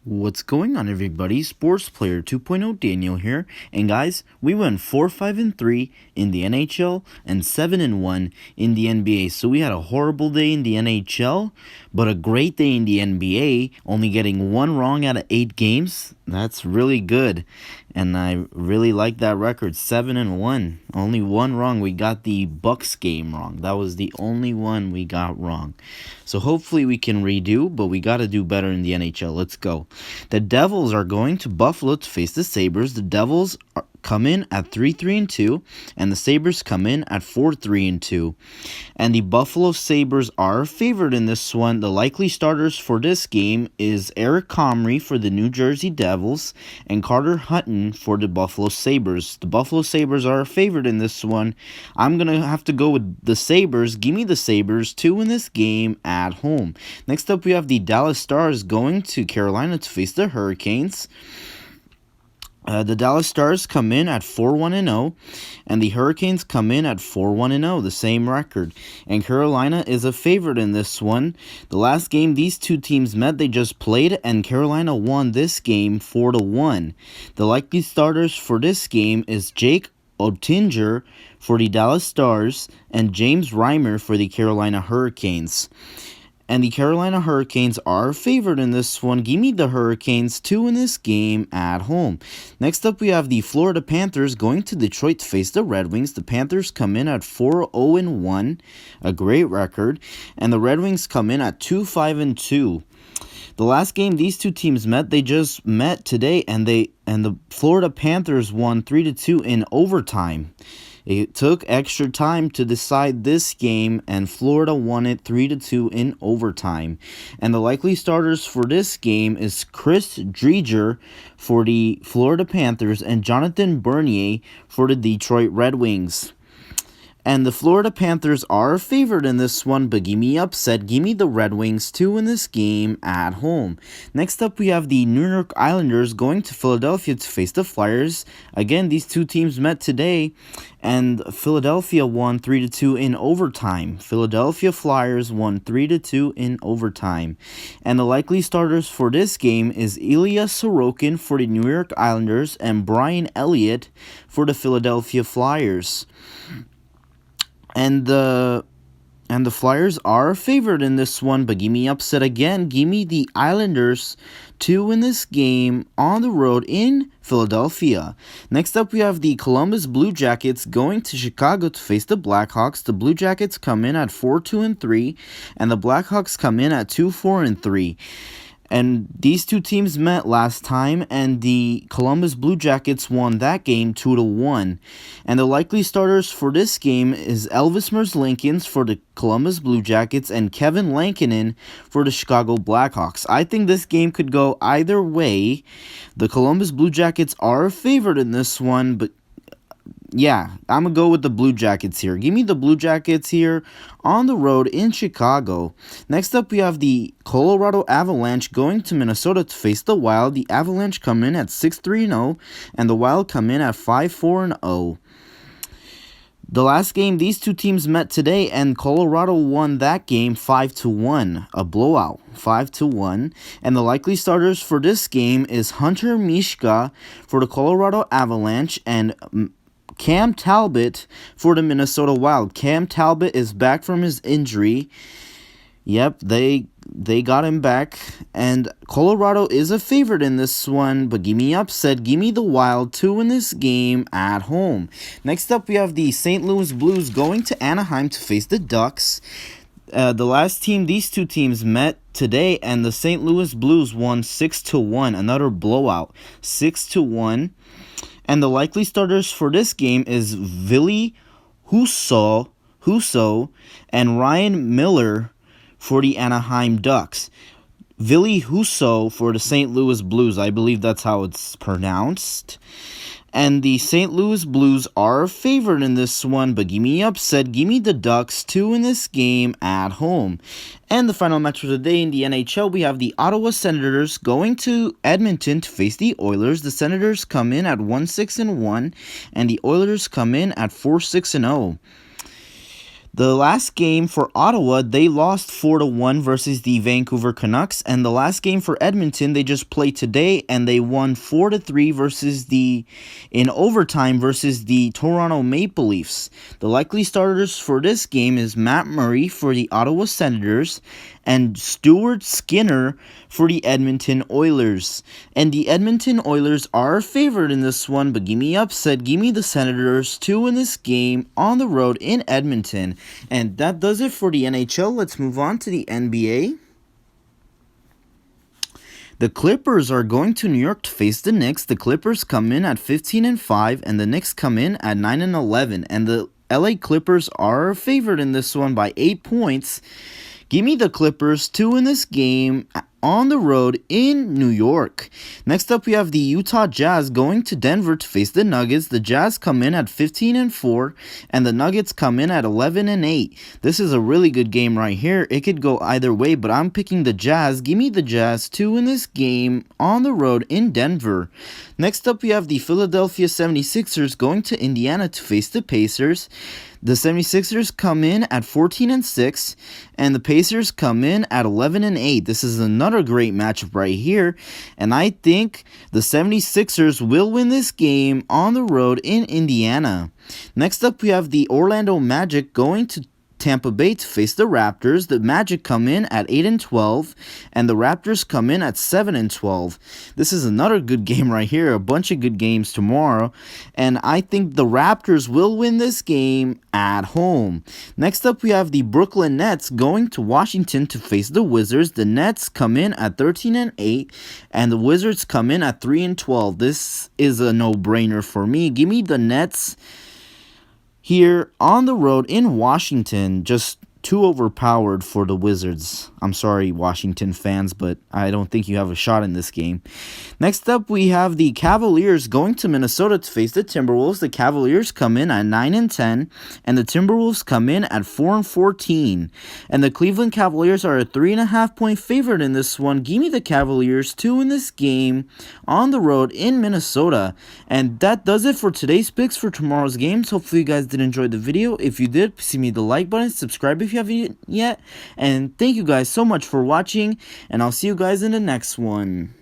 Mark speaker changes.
Speaker 1: What's going on, everybody? Sports Player 2.0 Daniel here. And guys, we went 4-5-3 in the NHL and 7-1 in the NBA. So we had a horrible day in the NHL, but a great day in the NBA, only getting one wrong out of 8 games. That's really good. And I really like that record, 7-1. Only one wrong. We got the Bucks game wrong. That was the only one we got wrong. So hopefully we can redo, but we got to do better in the NHL. Let's go. The Devils are going to Buffalo to face the Sabres. The Devils come in at 3-3-2, and the Sabres come in at 4-3-2. And the Buffalo Sabres are favored in this one. The likely starters for this game is Eric Comrie for the New Jersey Devils and Carter Hutton for the Buffalo Sabres. The Buffalo Sabres are favored in this one. I'm going to have to go with the Sabres. Give me the Sabres to win this game at home. Next up, we have the Dallas Stars going to Carolina to face the Hurricanes. The Dallas Stars come in at 4-1-0, and the Hurricanes come in at 4-1-0, the same record. And Carolina is a favorite in this one. The last game these two teams met, they just played, and Carolina won this game 4-1. The likely starters for this game is Jake Oettinger for the Dallas Stars and James Reimer for the Carolina Hurricanes. And the Carolina Hurricanes are favored in this one. Give me the Hurricanes to win this game at home. Next up, we have the Florida Panthers going to Detroit to face the Red Wings. The Panthers come in at 4-0-1, a great record. And the Red Wings come in at 2-5-2. The last game these two teams met, they just met today, and the Florida Panthers won 3-2 in overtime. It took extra time to decide this game, and Florida won it 3-2 in overtime. And the likely starters for this game is Chris Driedger for the Florida Panthers and Jonathan Bernier for the Detroit Red Wings. And the Florida Panthers are favored in this one, but give me upset. Give me the Red Wings to win this game at home. Next up, we have the New York Islanders going to Philadelphia to face the Flyers. Again, these two teams met today, and Philadelphia won 3-2 in overtime. Philadelphia Flyers won 3-2 in overtime. And the likely starters for this game is Ilya Sorokin for the New York Islanders and Brian Elliott for the Philadelphia Flyers. And the Flyers are favored in this one, but give me upset again. Give me the Islanders to win this game on the road in Philadelphia. Next up, we have the Columbus Blue Jackets going to Chicago to face the Blackhawks. The Blue Jackets come in at 4-2-3, and the Blackhawks come in at 2-4-3. And these two teams met last time, and the Columbus Blue Jackets won that game 2-1. And the likely starters for this game is Elvis Merzlikins for the Columbus Blue Jackets and Kevin Lankinen for the Chicago Blackhawks. I think this game could go either way. The Columbus Blue Jackets are favored in this one, but yeah, I'm going to go with the Blue Jackets here. Give me the Blue Jackets here on the road in Chicago. Next up, we have the Colorado Avalanche going to Minnesota to face the Wild. The Avalanche come in at 6-3-0, and the Wild come in at 5-4-0. The last game these two teams met today, and Colorado won that game 5-1, a blowout, 5-1. And the likely starters for this game is Hunter Mishka for the Colorado Avalanche and Cam Talbot for the Minnesota Wild. Cam Talbot is back from his injury. Yep, they got him back. And Colorado is a favorite in this one, but give me upset. Give me the Wild to win this game at home. Next up, we have the St. Louis Blues going to Anaheim to face the Ducks. The last team these two teams met today, and the St. Louis Blues won 6-1, another blowout, 6-1. And the likely starters for this game is Ville Husso and Ryan Miller for the Anaheim Ducks. Ville Husso for the St. Louis Blues. I believe that's how it's pronounced. And the St. Louis Blues are favored in this one, but give me upset. Give me the Ducks to win this game at home. And the final match for the day in the NHL, we have the Ottawa Senators going to Edmonton to face the Oilers. The Senators come in at 1-6-1, and the Oilers come in at 4-6-0. The last game for Ottawa, they lost 4-1 versus the Vancouver Canucks, and the last game for Edmonton, they just played today and they won 4-3 in overtime versus the Toronto Maple Leafs. The likely starters for this game is Matt Murray for the Ottawa Senators and Stuart Skinner for the Edmonton Oilers. And the Edmonton Oilers are a favorite in this one, but give me upset. Give me the Senators to win this game on the road in Edmonton. And that does it for the NHL. Let's move on to the NBA. The Clippers are going to New York to face the Knicks. The Clippers come in at 15-5, and the Knicks come in at 9-11. And the LA Clippers are a favorite in this one by 8 points. Give me the Clippers to win this game on the road in New York. Next up, we have the Utah Jazz going to Denver to face the Nuggets. The Jazz come in at 15-4, and the Nuggets come in at 11-8. This is a really good game right here. It could go either way, but I'm picking the Jazz. Give me the Jazz to win this game on the road in Denver. Next up, we have the Philadelphia 76ers going to Indiana to face the Pacers. The 76ers come in at 14-6, and the Pacers come in at 11-8. This is another great matchup right here, and I think the 76ers will win this game on the road in Indiana. Next up, we have the Orlando Magic going to Tampa Bay to face the Raptors. The Magic come in at 8-12, and the Raptors come in at 7-12. This is another good game right here, a bunch of good games tomorrow, and I think the Raptors will win this game at home. Next up, we have the Brooklyn Nets going to Washington to face the Wizards. The Nets come in at 13-8, and the Wizards come in at 3-12. This is a no-brainer for me. Give me the Nets here on the road in Washington. Just too overpowered for the Wizards. I'm sorry, Washington fans, but I don't think you have a shot in this game. Next up, we have the Cavaliers going to Minnesota to face the Timberwolves. The Cavaliers come in at 9-10, and the Timberwolves come in at 4-14. And the Cleveland Cavaliers are a 3.5-point favorite in this one. Give me the Cavaliers to win this game on the road in Minnesota. And that does it for today's picks for tomorrow's games. Hopefully you guys did enjoy the video. If you did, please give me the like button, subscribe if you haven't yet, and thank you guys so much for watching, and I'll see you guys in the next one.